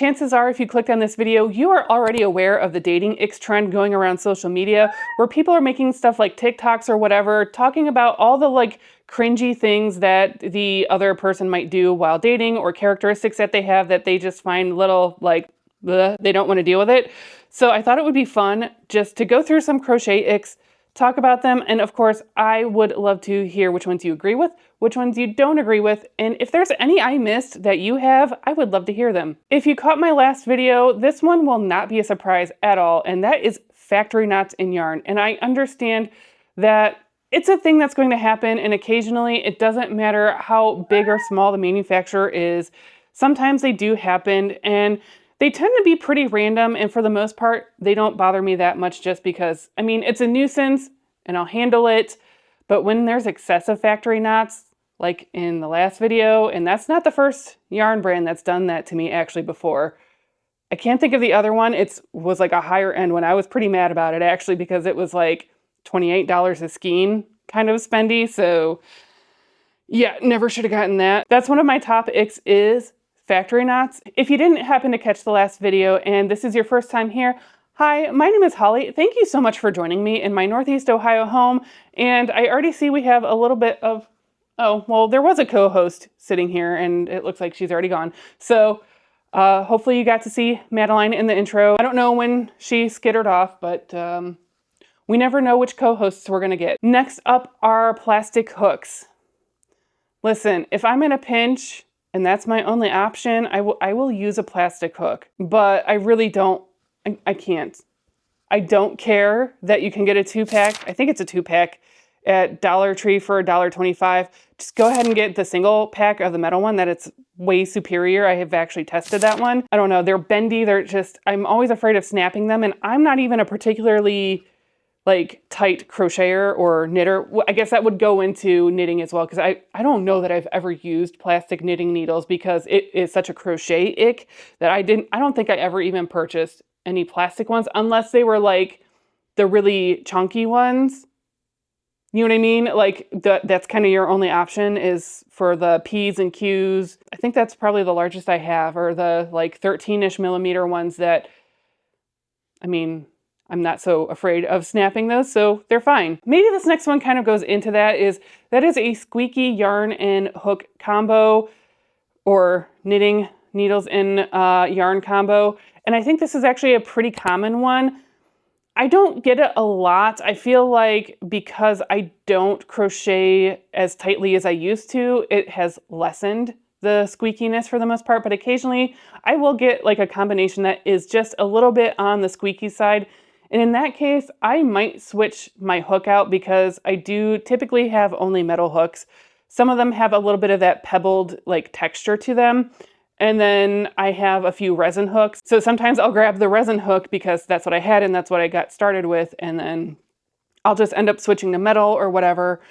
chances are if you clicked on this video, you are already aware of the dating Icks trend going around social media where people are making stuff like TikToks or whatever, talking about all the like cringy things that the other person might do while dating or characteristics that they have that they just find little like, bleh, they don't want to deal with it. So I thought it would be fun just to go through some crochet Icks, talk about them, and of course, I would love to hear which ones you agree with, which ones you don't agree with, and if there's any I missed that you have, I would love to hear them. If you caught my last video, this one will not be a surprise at all, and that is factory knots in yarn. And I understand that it's a thing that's going to happen, and occasionally it doesn't matter how big or small the manufacturer is. Sometimes they do happen, and they tend to be pretty random, and for the most part, they don't bother me that much just because, I mean, it's a nuisance and I'll handle it. But when there's excessive factory knots, like in the last video, and that's not the first yarn brand that's done that to me actually before. I can't think of the other one. It was like a higher end one. I was pretty mad about it actually because it was like $28 a skein, kind of spendy. So yeah, never should have gotten that. That's one of my top Icks is factory knots. If you didn't happen to catch the last video and this is your first time here, hi, my name is Holly. Thank you so much for joining me in my Northeast Ohio home. And I already see we have a little bit of, oh, well, there was a co-host sitting here and it looks like she's already gone. So hopefully you got to see Madeline in the intro. I don't know when she skittered off, but we never know which co-hosts we're gonna get. Next up are plastic hooks. Listen, if I'm in a pinch, and that's my only option, I will use a plastic hook, but I really don't, I can't. I don't care that you can get a 2-pack. I think it's a 2-pack at Dollar Tree for $1.25. Just go ahead and get the single pack of the metal one that it's way superior. I have actually tested that one. I don't know, they're bendy, they're just, I'm always afraid of snapping them, and I'm not even a particularly like tight crocheter or knitter. I guess that would go into knitting as well, because I don't know that I've ever used plastic knitting needles because it is such a crochet ick that I don't think I ever even purchased any plastic ones unless they were like the really chunky ones. You know what I mean? Like that's kind of your only option is for the P's and Q's. I think that's probably the largest I have, or the like 13-ish millimeter ones that, I mean, I'm not so afraid of snapping those, so they're fine. Maybe this next one kind of goes into that is a squeaky yarn and hook combo, or knitting needles in yarn combo. And I think this is actually a pretty common one. I don't get it a lot. I feel like because I don't crochet as tightly as I used to, it has lessened the squeakiness for the most part, but occasionally I will get like a combination that is just a little bit on the squeaky side. And in that case, I might switch my hook out because I do typically have only metal hooks. Some of them have a little bit of that pebbled like texture to them. And then I have a few resin hooks. So sometimes I'll grab the resin hook because that's what I had and that's what I got started with. And then I'll just end up switching to metal or whatever.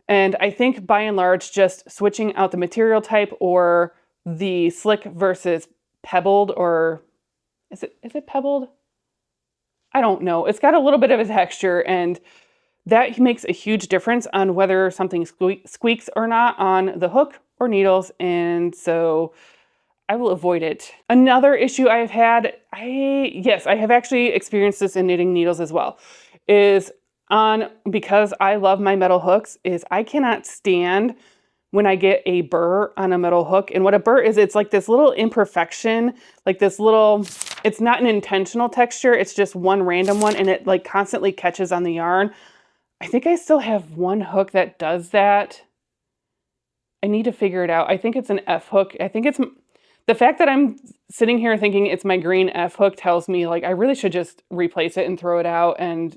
And I think by and large, just switching out the material type or the slick versus pebbled, or is it pebbled? I don't know. It's got a little bit of a texture, and that makes a huge difference on whether something squeaks or not on the hook or needles, and so I will avoid it. Another issue I've had, yes, I have actually experienced this in knitting needles as well, is because I love my metal hooks, is I cannot stand when I get a burr on a metal hook. And what a burr is, it's like this little imperfection, like this little, it's not an intentional texture, it's just one random one, and it like constantly catches on the yarn. I think I still have one hook that does that. I need to figure it out. I think it's an F hook. I think it's, the fact that I'm sitting here thinking it's my green F hook tells me like I really should just replace it and throw it out and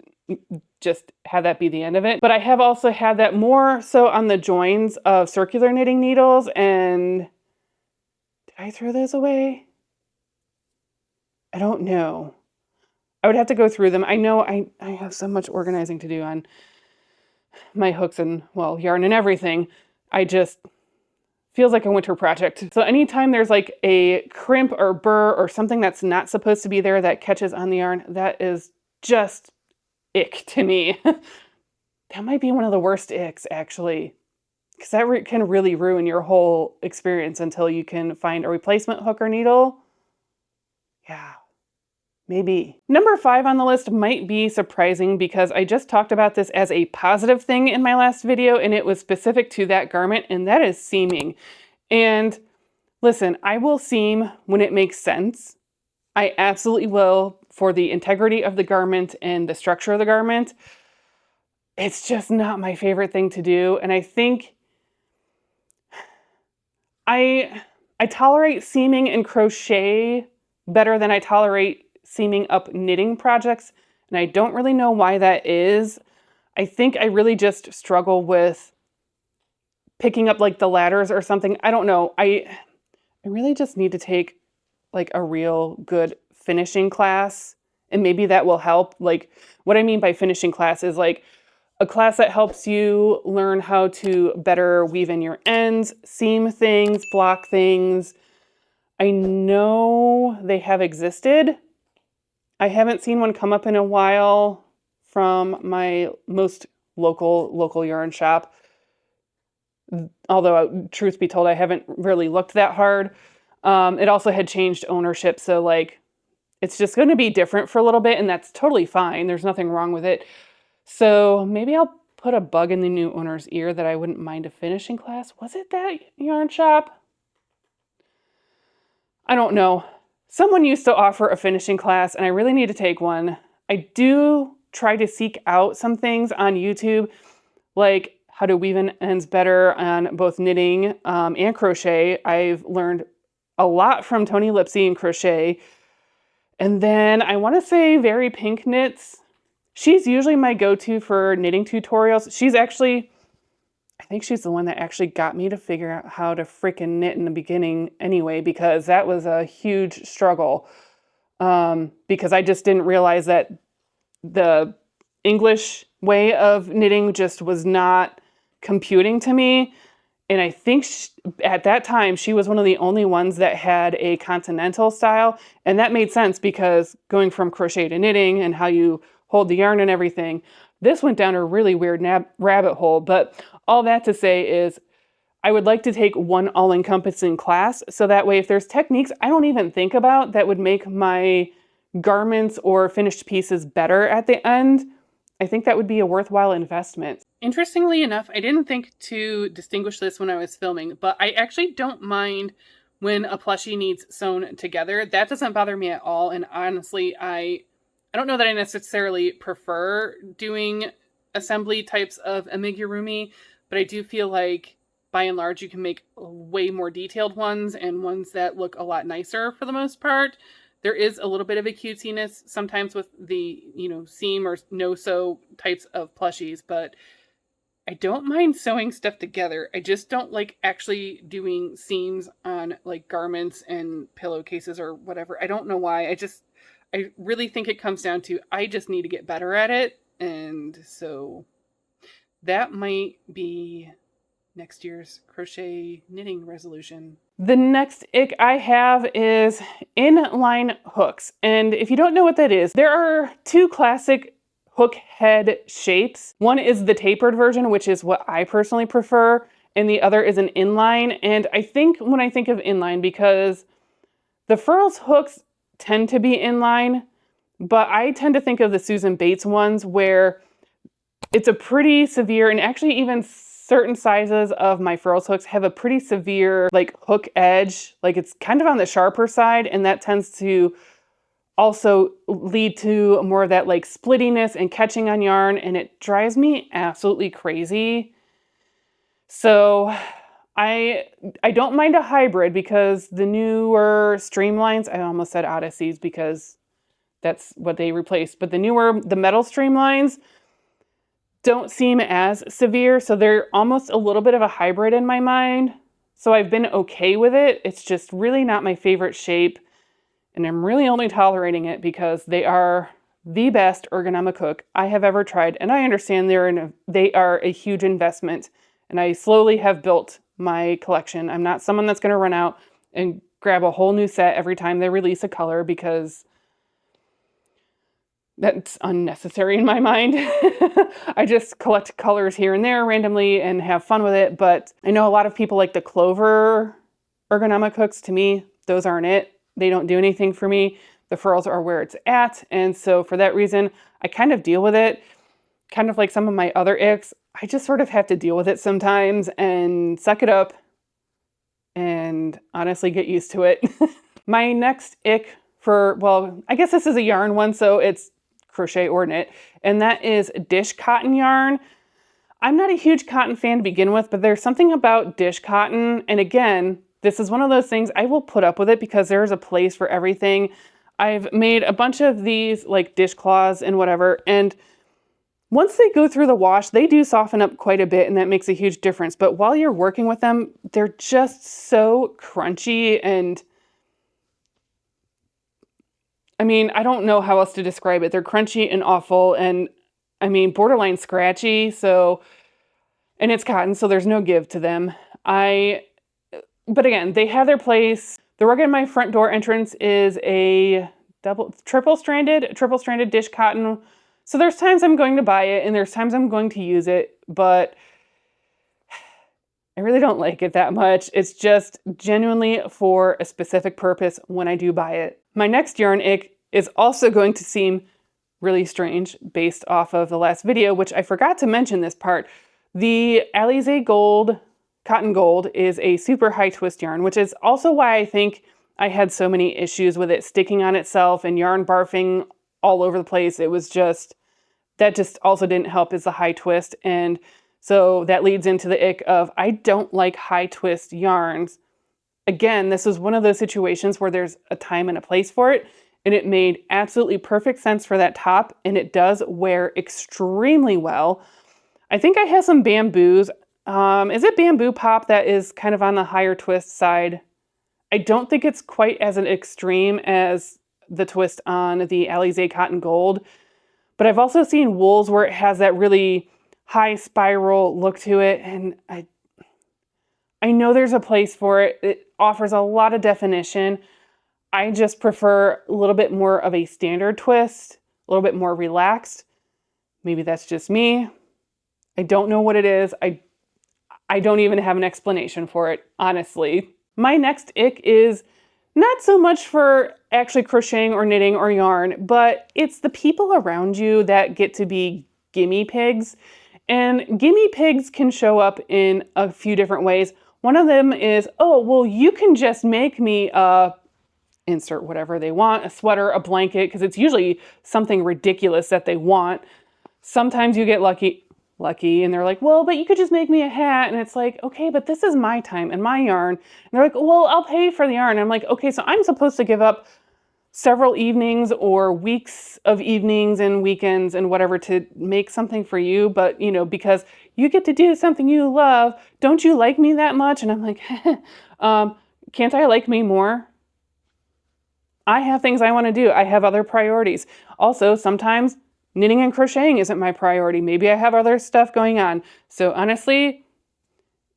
just have that be the end of it. But I have also had that more so on the joins of circular knitting needles, and did I throw those away? I don't know. I would have to go through them. I know I have so much organizing to do on my hooks and, well, yarn and everything. I just feels like a winter project. So anytime there's like a crimp or burr or something that's not supposed to be there that catches on the yarn, that is just ick to me. That might be one of the worst icks, actually, because that can really ruin your whole experience until you can find a replacement hook or needle. Maybe. Number 5 on the list might be surprising because I just talked about this as a positive thing in my last video and it was specific to that garment, and that is seaming. And listen, I will seam when it makes sense. I absolutely will, for the integrity of the garment and the structure of the garment. It's just not my favorite thing to do. And I think I tolerate seaming and crochet better than I tolerate seaming up knitting projects, and I don't really know why that is. I think I really just struggle with picking up like the ladders or something. I don't know. I really just need to take like a real good finishing class, and maybe that will help. Like, what I mean by finishing class is like a class that helps you learn how to better weave in your ends, seam things, block things. I know they have existed. I haven't seen one come up in a while from my most local yarn shop. Although, truth be told, I haven't really looked that hard. It also had changed ownership, so like it's just going to be different for a little bit, and that's totally fine. There's nothing wrong with it. So maybe I'll put a bug in the new owner's ear that I wouldn't mind a finishing class. Was it that yarn shop? I don't know. Someone used to offer a finishing class, and I really need to take one. I do try to seek out some things on YouTube, like how to weave in ends better on both knitting and crochet. I've learned a lot from Tony Lipsy in crochet. And then I want to say Very Pink Knits. She's usually my go-to for knitting tutorials. I think she's the one that actually got me to figure out how to freaking knit in the beginning anyway, because that was a huge struggle. Because I just didn't realize that the English way of knitting just was not computing to me. And I think at that time, she was one of the only ones that had a continental style. And that made sense because going from crochet to knitting and how you hold the yarn and everything, this went down a really weird rabbit hole. But all that to say is I would like to take one all-encompassing class. So that way, if there's techniques I don't even think about that would make my garments or finished pieces better at the end, I think that would be a worthwhile investment. Interestingly enough, I didn't think to distinguish this when I was filming, but I actually don't mind when a plushie needs sewn together. That doesn't bother me at all. And honestly, I don't know that I necessarily prefer doing assembly types of amigurumi, but I do feel like by and large you can make way more detailed ones and ones that look a lot nicer for the most part. There is a little bit of a cutesiness sometimes with the, seam or no-sew types of plushies, but I don't mind sewing stuff together. I just don't like actually doing seams on like garments and pillowcases or whatever. I don't know why. I really think it comes down to I just need to get better at it. And so that might be next year's crochet knitting resolution. The next ick I have is inline hooks. And if you don't know what that is, there are two classic hook head shapes. One is the tapered version, which is what I personally prefer, and the other is an inline. And I think when I think of inline, because the Furls hooks tend to be inline, but I tend to think of the Susan Bates ones where it's a pretty severe, and actually even certain sizes of my Furls hooks have a pretty severe like hook edge. Like it's kind of on the sharper side, and that tends to also lead to more of that like splittiness and catching on yarn, and it drives me absolutely crazy. So I don't mind a hybrid because the newer streamlines, I almost said Odysseys because that's what they replaced, but the metal streamlines don't seem as severe, so they're almost a little bit of a hybrid in my mind. So I've been okay with it. It's just really not my favorite shape, and I'm really only tolerating it because they are the best ergonomic hook I have ever tried, and I understand they are a huge investment, and I slowly have built my collection. I'm not someone that's going to run out and grab a whole new set every time they release a color because that's unnecessary in my mind. I just collect colors here and there randomly and have fun with it. But I know a lot of people like the Clover ergonomic hooks. To me, those aren't it. They don't do anything for me. the furrows are where it's at. And so for that reason, I kind of deal with it, kind of like some of my other icks. I just sort of have to deal with it sometimes and suck it up and honestly get used to it. My next ick well, I guess this is a yarn one, so it's crochet or knit, and that is dish cotton yarn. I'm not a huge cotton fan to begin with, but there's something about dish cotton, and again, this is one of those things I will put up with it because there's a place for everything. I've made a bunch of these like dishcloths and whatever, and once they go through the wash, they do soften up quite a bit, and that makes a huge difference. But while you're working with them, they're just so crunchy, and I mean, I don't know how else to describe it. They're crunchy and awful, and I mean, borderline scratchy, so, and it's cotton, so there's no give to them. But again, they have their place. The rug in my front door entrance is a triple stranded dish cotton. So there's times I'm going to buy it and there's times I'm going to use it, but I really don't like it that much. It's just genuinely for a specific purpose when I do buy it. My next yarn ick is also going to seem really strange based off of the last video, which I forgot to mention this part. The Alize Gold, Cotton Gold, is a super high twist yarn, which is also why I think I had so many issues with it sticking on itself and yarn barfing all over the place. It was just, that just also didn't help, is the high twist. And so that leads into the ick of, I don't like high twist yarns. Again, this was one of those situations where there's a time and a place for it, and it made absolutely perfect sense for that top, and it does wear extremely well. I think I have some bamboos. Is it Bamboo Pop that is kind of on the higher twist side? I don't think it's quite as an extreme as the twist on the Alize Cotton Gold, but I've also seen wools where it has that really high spiral look to it, and I know there's a place for it. It offers a lot of definition. I just prefer a little bit more of a standard twist, a little bit more relaxed. Maybe that's just me. I don't know what it is. I don't even have an explanation for it, honestly. My next ick is not so much for actually crocheting or knitting or yarn, but it's the people around you that get to be gimme pigs. And gimme pigs can show up in a few different ways. One of them is, oh, well, you can just make me insert whatever they want, a sweater, a blanket, because it's usually something ridiculous that they want. Sometimes you get lucky, and they're like, well, but you could just make me a hat. And it's like, okay, but this is my time and my yarn. And they're like, well, I'll pay for the yarn. And I'm like, okay, so I'm supposed to give up several evenings or weeks of evenings and weekends and whatever to make something for you. But, you know, because you get to do something you love, don't you like me that much? And I'm like, can't I like me more? I have things I want to do. I have other priorities. Also, sometimes knitting and crocheting isn't my priority. Maybe I have other stuff going on. So honestly,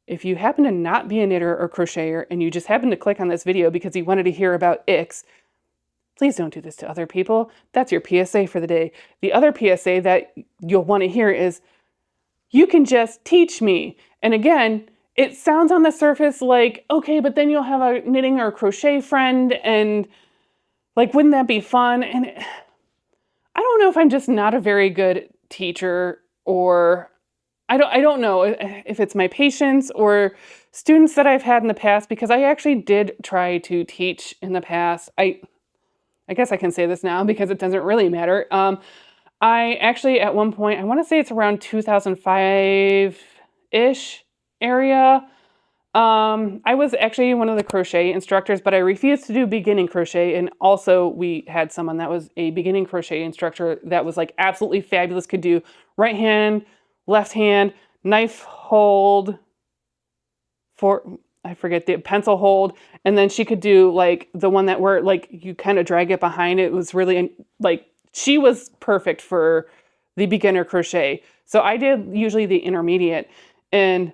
if you happen to not be a knitter or crocheter and you just happen to click on this video because you wanted to hear about Icks, please don't do this to other people. That's your PSA for the day. The other PSA that you'll want to hear is, you can just teach me. And again, it sounds on the surface like, okay, but then you'll have a knitting or crochet friend, and like, wouldn't that be fun? And I don't know if I'm just not a very good teacher, or I don't know if it's my patience or students that I've had in the past, because I actually did try to teach in the past. I guess I can say this now because it doesn't really matter. I actually, at one point, I want to say it's around 2005-ish area, I was actually one of the crochet instructors, but I refused to do beginning crochet. And also we had someone that was a beginning crochet instructor that was like absolutely fabulous, could do right hand, left hand, knife hold, I forget the pencil hold. And then she could do like the one that where like you kind of drag it behind. It was really like, she was perfect for the beginner crochet. So I did usually the intermediate. And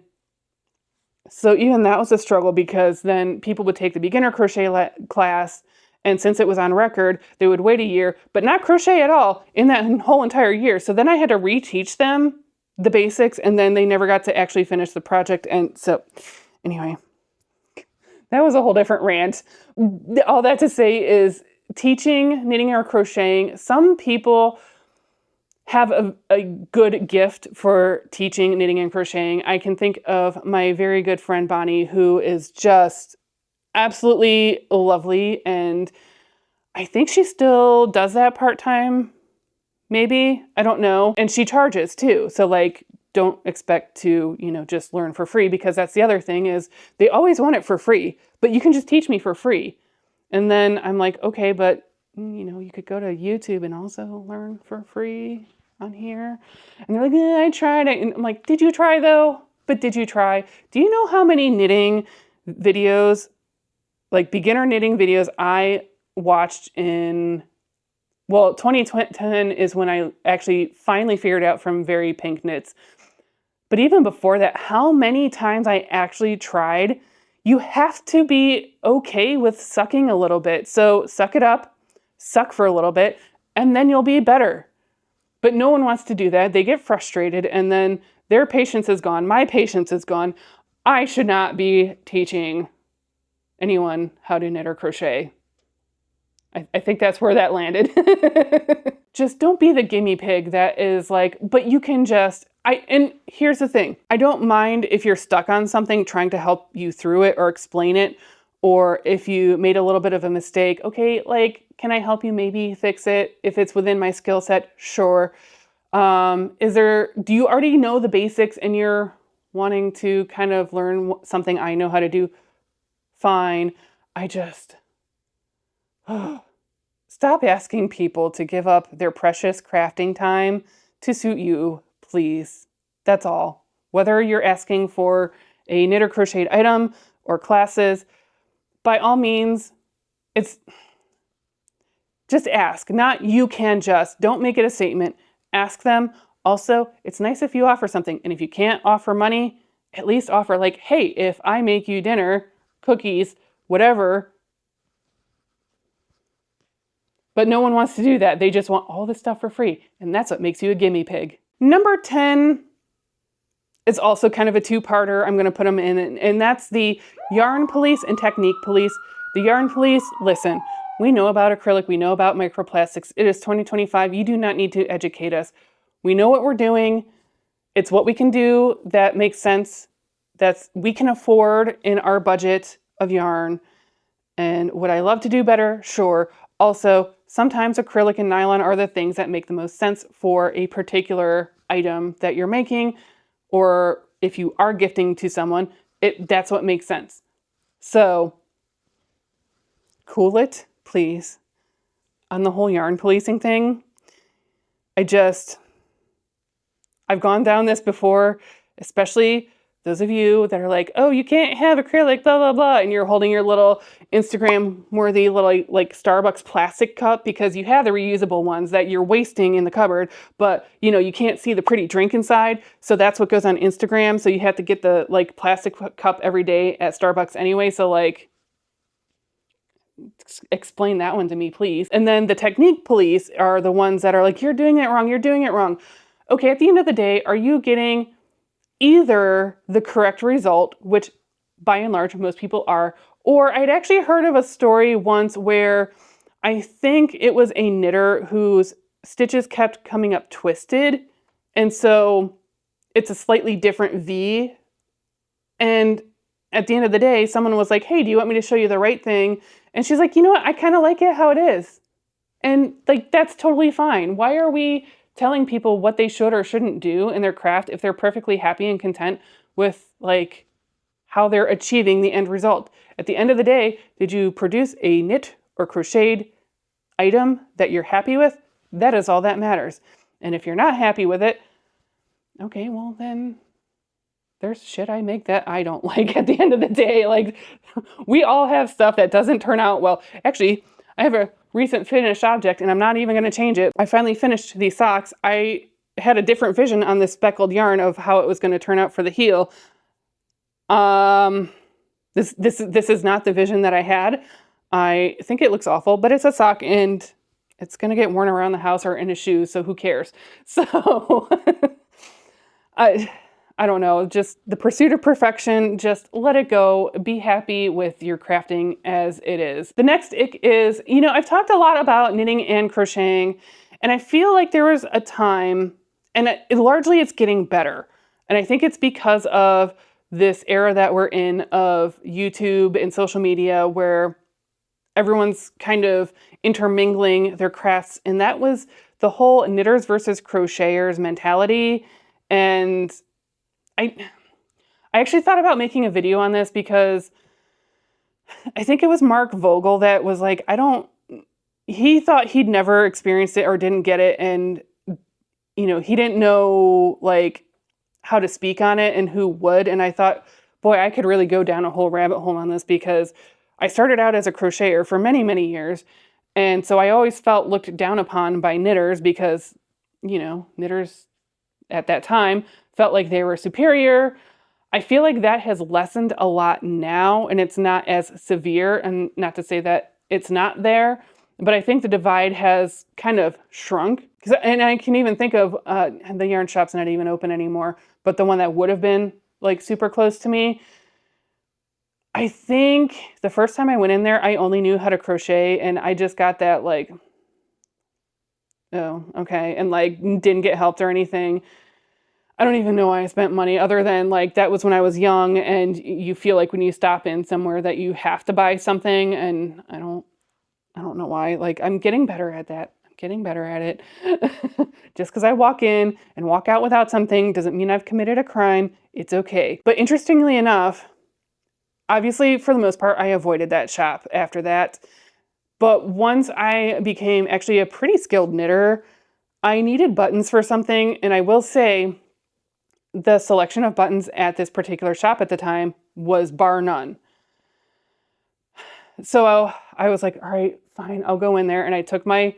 so even that was a struggle, because then people would take the beginner crochet class, and since it was on record, they would wait a year, but not crochet at all in that whole entire year. So then I had to reteach them the basics, and then they never got to actually finish the project. And so anyway, that was a whole different rant. All that to say is, teaching knitting or crocheting, some people have a good gift for teaching knitting and crocheting. I can think of my very good friend Bonnie, who is just absolutely lovely, and I think she still does that part-time, maybe, I don't know. And she charges too. So like, don't expect to, just learn for free, because that's the other thing is they always want it for free, but you can just teach me for free. And then I'm like, okay, but you could go to YouTube and also learn for free on here. And they're like, I tried it. And I'm like, did you try though? But did you try? Do you know how many knitting videos, like beginner knitting videos I watched in, well, 2010 is when I actually finally figured out from Very Pink Knits. But even before that, how many times I actually tried, you have to be okay with sucking a little bit. So suck it up, suck for a little bit, and then you'll be better. But no one wants to do that. They get frustrated, and then their patience is gone. My patience is gone. I should not be teaching anyone how to knit or crochet. I think that's where that landed. Just don't be the guinea pig that is like, but you can just, and here's the thing. I don't mind if you're stuck on something, trying to help you through it or explain it, or if you made a little bit of a mistake, okay, like, can I help you maybe fix it? If it's within my skill set, sure. Do you already know the basics and you're wanting to kind of learn something I know how to do? Fine. Stop asking people to give up their precious crafting time to suit you, please. That's all. Whether you're asking for a knit or crocheted item or classes, by all means, just ask. Not you can just. Don't make it a statement. Ask them. Also, it's nice if you offer something. And if you can't offer money, at least offer like, hey, if I make you dinner, cookies, whatever. But no one wants to do that. They just want all this stuff for free. And that's what makes you a gimme pig. Number 10 is also kind of a two-parter. I'm going to put them in. And that's the yarn police and technique police. The yarn police, listen, we know about acrylic. We know about microplastics. It is 2025. You do not need to educate us. We know what we're doing. It's what we can do that makes sense. We can afford in our budget of yarn. And would I love to do better? Sure. Also, sometimes acrylic and nylon are the things that make the most sense for a particular item that you're making, or if you are gifting to someone, that's what makes sense. So, cool it, please. On the whole yarn policing thing, I've gone down this before, especially those of you that are like, oh, you can't have acrylic, blah, blah, blah. And you're holding your little Instagram-worthy little like Starbucks plastic cup because you have the reusable ones that you're wasting in the cupboard, but you can't see the pretty drink inside. So that's what goes on Instagram. So you have to get the like plastic cup every day at Starbucks anyway. So like, explain that one to me, please. And then the technique police are the ones that are like, you're doing it wrong. You're doing it wrong. Okay, at the end of the day, are you getting either the correct result, which by and large most people are, or I'd actually heard of a story once where I think it was a knitter whose stitches kept coming up twisted, and so it's a slightly different V. And at the end of the day, someone was like, hey, do you want me to show you the right thing? And she's like, you know what, I kind of like it how it is. And like, that's totally fine. Why are we telling people what they should or shouldn't do in their craft if they're perfectly happy and content with like how they're achieving the end result? At the end of the day, did you produce a knit or crocheted item that you're happy with? That is all that matters. And if you're not happy with it, okay, well then there's shit I make that I don't like at the end of the day. Like, we all have stuff that doesn't turn out well. Actually, I have a recent finished object and I'm not even going to change it. I finally finished these socks. I had a different vision on this speckled yarn of how it was going to turn out for the heel. This is not the vision that I had. I think it looks awful, but it's a sock and it's going to get worn around the house or in a shoe, so who cares? So I don't know, just the pursuit of perfection, just let it go. Be happy with your crafting as it is. The next ick is, I've talked a lot about knitting and crocheting, and I feel like there was a time, and largely it's getting better. And I think it's because of this era that we're in of YouTube and social media where everyone's kind of intermingling their crafts. And that was the whole knitters versus crocheters mentality. And I actually thought about making a video on this because I think it was Mark Vogel that was like, he thought he'd never experienced it or didn't get it. And, he didn't know like how to speak on it and who would. And I thought, boy, I could really go down a whole rabbit hole on this because I started out as a crocheter for many, many years. And so I always felt looked down upon by knitters because, knitters at that time felt like they were superior. I feel like that has lessened a lot now and it's not as severe, and not to say that it's not there, but I think the divide has kind of shrunk. And I can even think of the yarn shop's not even open anymore, but the one that would have been like super close to me. I think the first time I went in there, I only knew how to crochet and I just got that like, oh, okay. And like didn't get helped or anything. I don't even know why I spent money other than like that was when I was young and you feel like when you stop in somewhere that you have to buy something, and I don't know why. Like I'm getting better at that. I'm getting better at it. Just because I walk in and walk out without something doesn't mean I've committed a crime. It's okay. But interestingly enough, obviously for the most part, I avoided that shop after that. But once I became actually a pretty skilled knitter, I needed buttons for something, and I will say the selection of buttons at this particular shop at the time was bar none. So I was like, all right, fine, I'll go in there. And I took my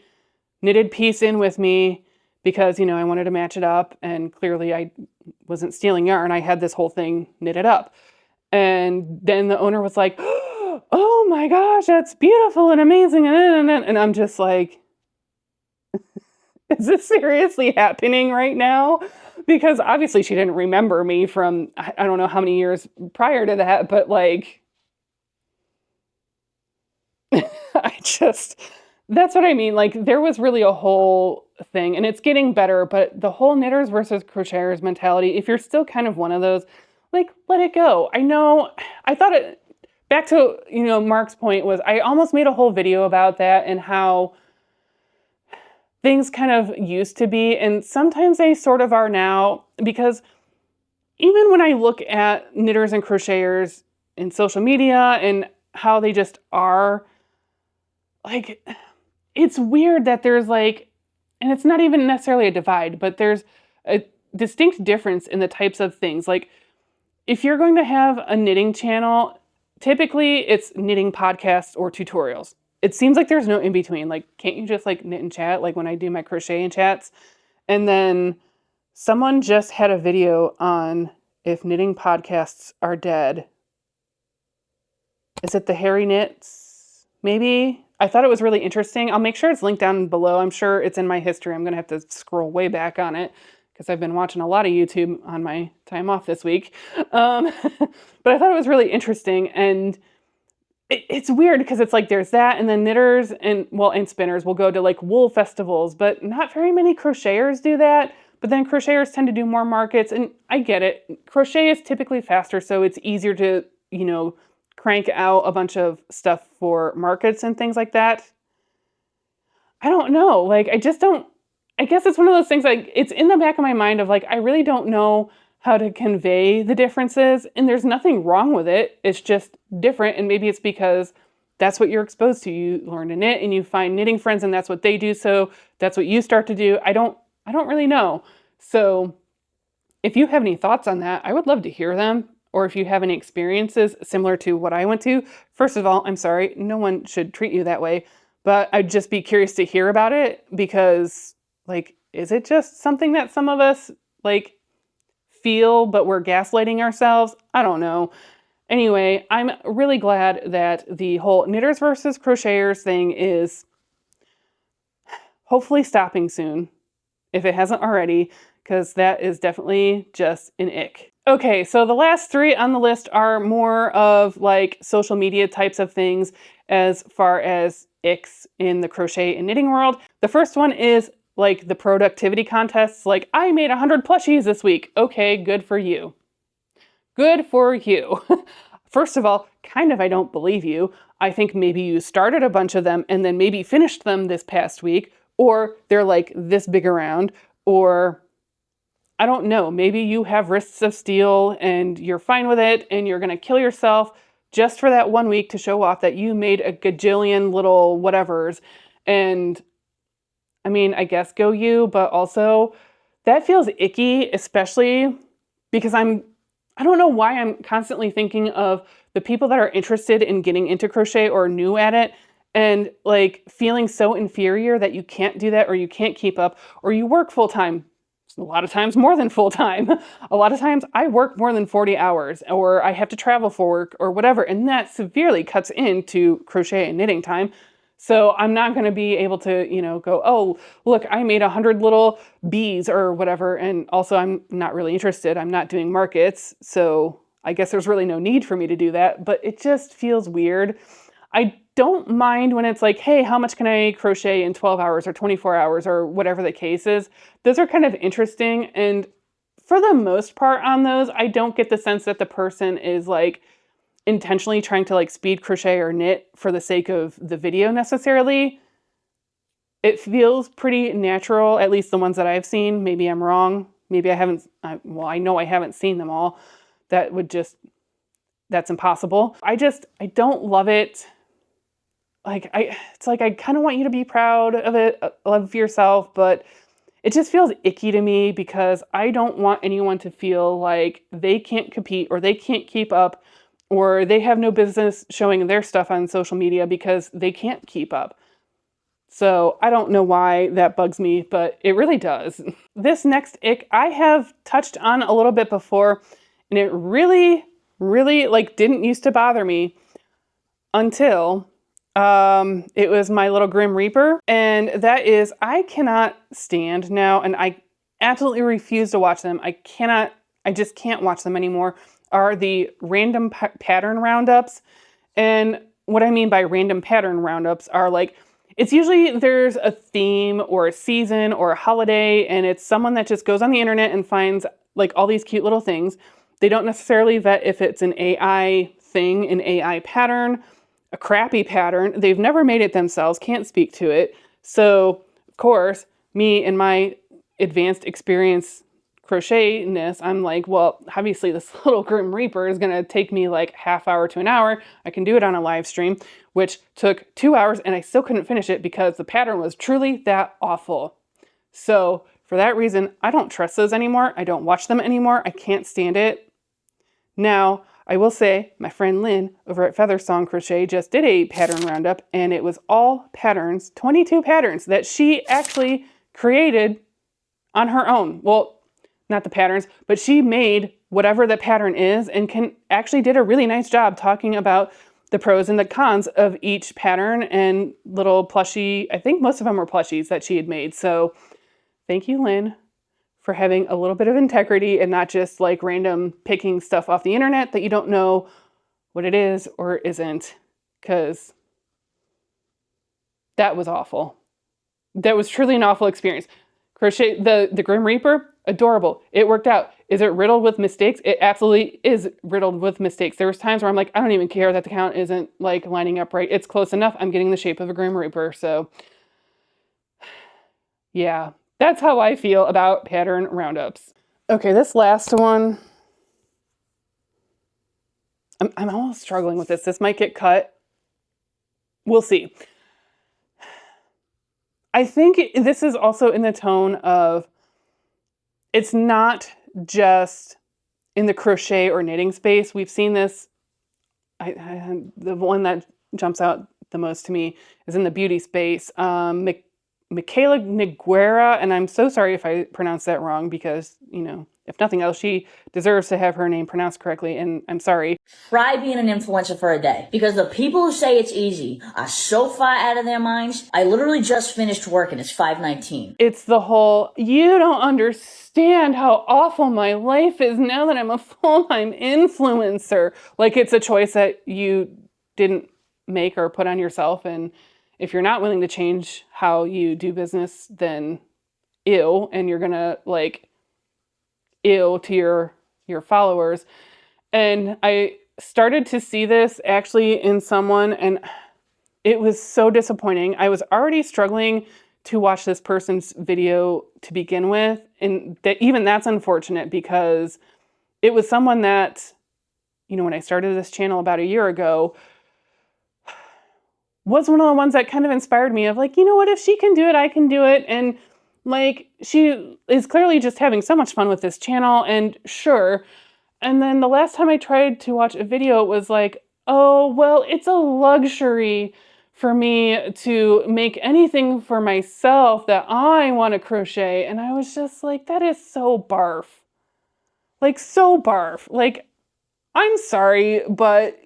knitted piece in with me because, I wanted to match it up. And clearly I wasn't stealing yarn. I had this whole thing knitted up. And then the owner was like, oh my gosh, that's beautiful and amazing. And I'm just like, is this seriously happening right now? Because obviously she didn't remember me from, I don't know how many years prior to that, but like, that's what I mean. Like there was really a whole thing, and it's getting better, but the whole knitters versus crocheters mentality, if you're still kind of one of those, like, let it go. I know, I thought it, back to, Mark's point was I almost made a whole video about that and how things kind of used to be, and sometimes they sort of are now, because even when I look at knitters and crocheters in social media and how they just are, like, it's weird that there's like, and it's not even necessarily a divide, but there's a distinct difference in the types of things. Like, if you're going to have a knitting channel, typically it's knitting podcasts or tutorials. It seems like there's no in between. Like, can't you just like knit and chat? Like when I do my crochet and chats. And then someone just had a video on if knitting podcasts are dead. Is it the Hairy Knits? Maybe? I thought it was really interesting. I'll make sure it's linked down below. I'm sure it's in my history. I'm going to have to scroll way back on it because I've been watching a lot of YouTube on my time off this week. But I thought it was really interesting. And it's weird because it's like there's that, and then knitters and spinners will go to like wool festivals, but not very many crocheters do that. But then crocheters tend to do more markets, and I get it. Crochet is typically faster, so it's easier to, crank out a bunch of stuff for markets and things like that. I don't know. Like, I guess it's one of those things, like, it's in the back of my mind of like, I really don't know how to convey the differences, and there's nothing wrong with it. It's just different, and maybe it's because that's what you're exposed to. You learn to knit and you find knitting friends and that's what they do, so that's what you start to do. I don't really know. So if you have any thoughts on that, I would love to hear them, or if you have any experiences similar to what I went to. First of all, I'm sorry, no one should treat you that way, but I'd just be curious to hear about it because, like, is it just something that some of us like feel, but we're gaslighting ourselves? I don't know. Anyway, I'm really glad that the whole knitters versus crocheters thing is hopefully stopping soon, if it hasn't already, because that is definitely just an ick. Okay, so the last 3 on the list are more of like social media types of things as far as icks in the crochet and knitting world. The first one is like the productivity contests, like I made 100 plushies this week. Okay, good for you. Good for you. First of all, kind of I don't believe you. I think maybe you started a bunch of them and then maybe finished them this past week, or they're like this big around, or I don't know, maybe you have wrists of steel and you're fine with it and you're gonna kill yourself just for that 1 week to show off that you made a gajillion little whatevers. And I mean, I guess go you, but also that feels icky, especially because I don't know why I'm constantly thinking of the people that are interested in getting into crochet or new at it and like feeling so inferior that you can't do that or you can't keep up or you work full time. A lot of times more than full time. A lot of times I work more than 40 hours or I have to travel for work or whatever. And that severely cuts into crochet and knitting time. So I'm not going to be able to, you know, go, oh, look, I made 100 little bees or whatever. And also I'm not really interested. I'm not doing markets. So I guess there's really no need for me to do that, but it just feels weird. I don't mind when it's like, hey, how much can I crochet in 12 hours or 24 hours or whatever the case is. Those are kind of interesting. And for the most part on those, I don't get the sense that the person is like intentionally trying to like speed crochet or knit for the sake of the video necessarily. It feels pretty natural, at least the ones that I've seen. Maybe I'm wrong. Maybe I haven't, well, I know I haven't seen them all. That's impossible. I don't love it. It's like I kind of want you to be proud of it, of yourself, but it just feels icky to me because I don't want anyone to feel like they can't compete or they can't keep up or they have no business showing their stuff on social media because they can't keep up. So I don't know why that bugs me, but it really does. This next ick I have touched on a little bit before, and it really, really like didn't used to bother me until it was my little Grim Reaper. And that is, I cannot stand now, and I absolutely refuse to watch them. I just can't watch them anymore, are the random pattern roundups. And what I mean by random pattern roundups are like, it's usually there's a theme or a season or a holiday, and it's someone that just goes on the internet and finds like all these cute little things. They don't necessarily vet if it's an AI thing, an AI pattern, a crappy pattern. They've never made it themselves, can't speak to it. So, of course, me and my advanced experience crochet-ness, I'm like, well, obviously this little Grim Reaper is going to take me like half hour to an hour. I can do it on a live stream, which took 2 hours, and I still couldn't finish it because the pattern was truly that awful. So, for that reason, I don't trust those anymore. I don't watch them anymore. I can't stand it. Now, I will say my friend Lynn over at Feather Song Crochet just did a pattern roundup, and it was all patterns, 22 patterns that she actually created on her own. Well, not the patterns, but she made whatever the pattern is and actually did a really nice job talking about the pros and the cons of each pattern and little plushie, I think most of them were plushies that she had made. So thank you, Lynn, for having a little bit of integrity and not just like random picking stuff off the internet that you don't know what it is or isn't, because that was awful. That was truly an awful experience. Crochet, the Grim Reaper, adorable. It worked out. Is it riddled with mistakes? It absolutely is riddled with mistakes. There was times where I'm like, I don't even care that the count isn't like lining up right. It's close enough. I'm getting the shape of a Grim Reaper. So yeah. That's how I feel about pattern roundups. Okay, this last one, I'm almost struggling with this. This might get cut. We'll see. I think this is also in the tone of, it's not just in the crochet or knitting space. We've seen this, the one that jumps out the most to me is in the beauty space. Michaela Niguera, and I'm so sorry if I pronounced that wrong because, you know, if nothing else, she deserves to have her name pronounced correctly, and I'm sorry. Try being an influencer for a day, because the people who say it's easy are so far out of their minds. I literally just finished work and it's 5:19. It's the whole, you don't understand how awful my life is now that I'm a full-time influencer. Like, it's a choice that you didn't make or put on yourself, and if you're not willing to change how you do business, then ew, and you're gonna like ew to your followers. And I started to see this actually in someone, and it was so disappointing. I was already struggling to watch this person's video to begin with, and even that's unfortunate because it was someone that, you know, when I started this channel about a year ago, was one of the ones that kind of inspired me of like, you know what, if she can do it, I can do it. And like, she is clearly just having so much fun with this channel, and sure. And then the last time I tried to watch a video, it was like, oh, well, it's a luxury for me to make anything for myself that I want to crochet. And I was just like, that is so barf. Like, so barf. Like, I'm sorry, but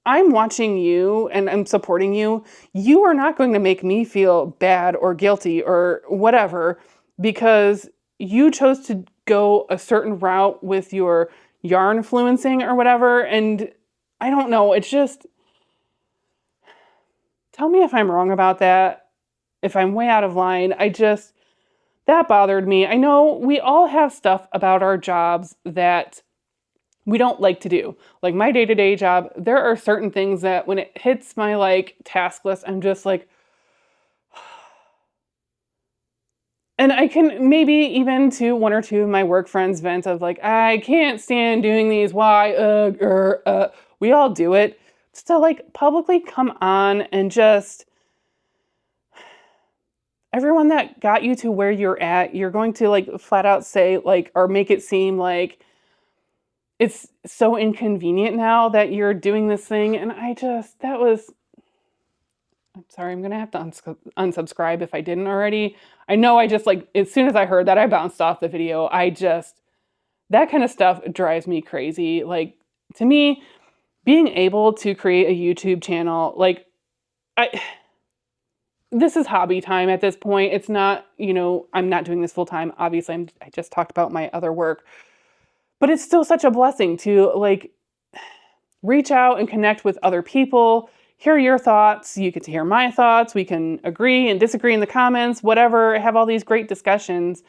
I'm watching you and I'm supporting you. You are not going to make me feel bad or guilty or whatever because you chose to go a certain route with your yarn influencing or whatever. And I don't know, it's just, tell me if I'm wrong about that, if I'm way out of line. That bothered me. I know we all have stuff about our jobs that we don't like to do. Like my day-to-day job, there are certain things that when it hits my like task list, I'm just like, and I can maybe even to one or two of my work friends vent of like, I can't stand doing these. Why? We all do it. Just to like publicly come on and just, everyone that got you to where you're at, you're going to like flat out say like, or make it seem like it's so inconvenient now that you're doing this thing. And I'm sorry, I'm going to have to unsubscribe if I didn't already. I know I just like, as soon as I heard that, I bounced off the video. That kind of stuff drives me crazy. Like, to me, being able to create a YouTube channel, like, this is hobby time at this point. It's not, you know, I'm not doing this full time. Obviously, I just talked about my other work. But it's still such a blessing to like reach out and connect with other people, hear your thoughts. You get to hear my thoughts. We can agree and disagree in the comments, whatever, have all these great discussions.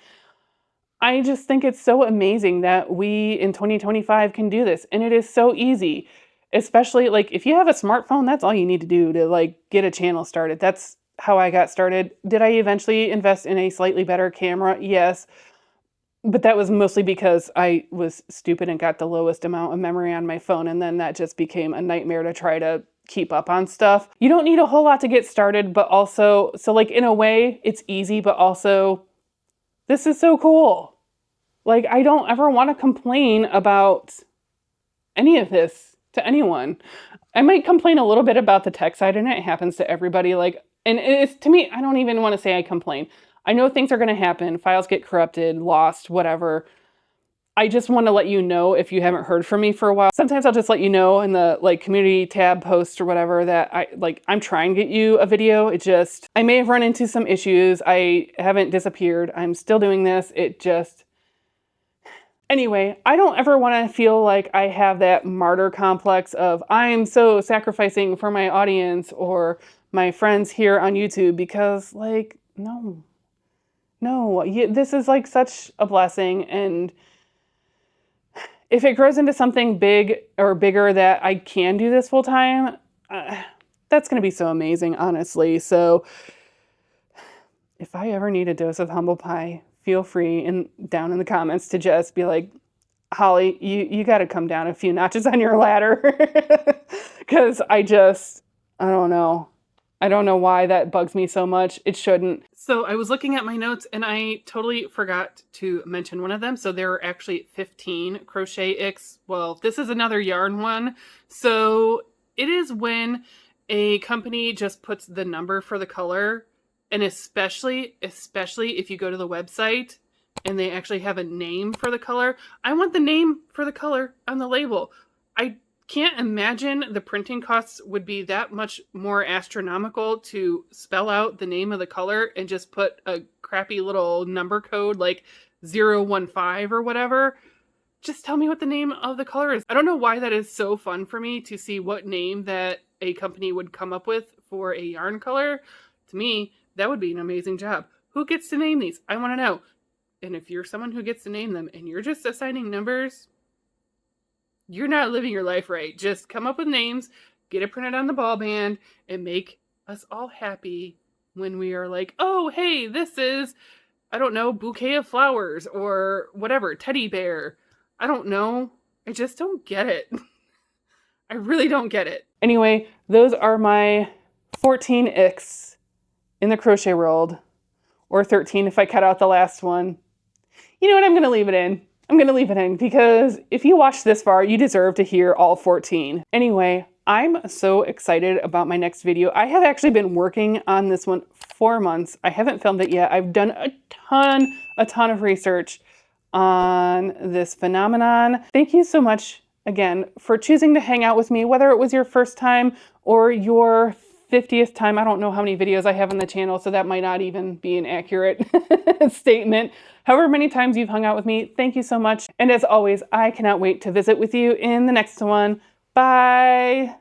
I just think it's so amazing that we in 2025 can do this. And it is so easy, especially like if you have a smartphone, that's all you need to do to like get a channel started. That's how I got started. Did I eventually invest in a slightly better camera? Yes. But that was mostly because I was stupid and got the lowest amount of memory on my phone. And then that just became a nightmare to try to keep up on stuff. You don't need a whole lot to get started, but also, so like in a way it's easy, but also this is so cool. Like I don't ever want to complain about any of this to anyone. I might complain a little bit about the tech side, and it happens to everybody. Like, and it's, to me, I don't even want to say I complain. I know things are going to happen. Files get corrupted, lost, whatever. I just want to let you know if you haven't heard from me for a while. Sometimes I'll just let you know in the like community tab post or whatever that I'm trying to get you a video. It just, I may have run into some issues. I haven't disappeared. I'm still doing this. Anyway, I don't ever want to feel like I have that martyr complex of I'm so sacrificing for my audience or my friends here on YouTube because like, no, this is like such a blessing. And if it grows into something big or bigger that I can do this full time, that's going to be so amazing, honestly. So if I ever need a dose of humble pie, feel free down in the comments to just be like, Holly, you got to come down a few notches on your ladder. Because I don't know. I don't know why that bugs me so much. It shouldn't. So I was looking at my notes and I totally forgot to mention one of them. So there are actually 15 crochet icks. Well, this is another yarn one. So it is when a company just puts the number for the color, and especially if you go to the website and they actually have a name for the color. I want the name for the color on the label. I can't imagine the printing costs would be that much more astronomical to spell out the name of the color and just put a crappy little number code like 015 or whatever. Just tell me what the name of the color is. I don't know why that is so fun for me to see what name that a company would come up with for a yarn color. To me, that would be an amazing job. Who gets to name these? I want to know. And if you're someone who gets to name them and you're just assigning numbers, you're not living your life right. Just come up with names, get it printed on the ball band, and make us all happy when we are like, oh, hey, this is, I don't know, bouquet of flowers or whatever, teddy bear. I don't know. I just don't get it. I really don't get it. Anyway, those are my 14 Icks in the crochet world, or 13 if I cut out the last one. You know what? I'm going to leave it in. I'm going to leave it in because if you watched this far, you deserve to hear all 14. Anyway, I'm so excited about my next video. I have actually been working on this one for months. I haven't filmed it yet. I've done a ton of research on this phenomenon. Thank you so much again for choosing to hang out with me, whether it was your first time or your 50th time. I don't know how many videos I have on the channel, so that might not even be an accurate statement. However many times you've hung out with me, thank you so much. And as always, I cannot wait to visit with you in the next one. Bye.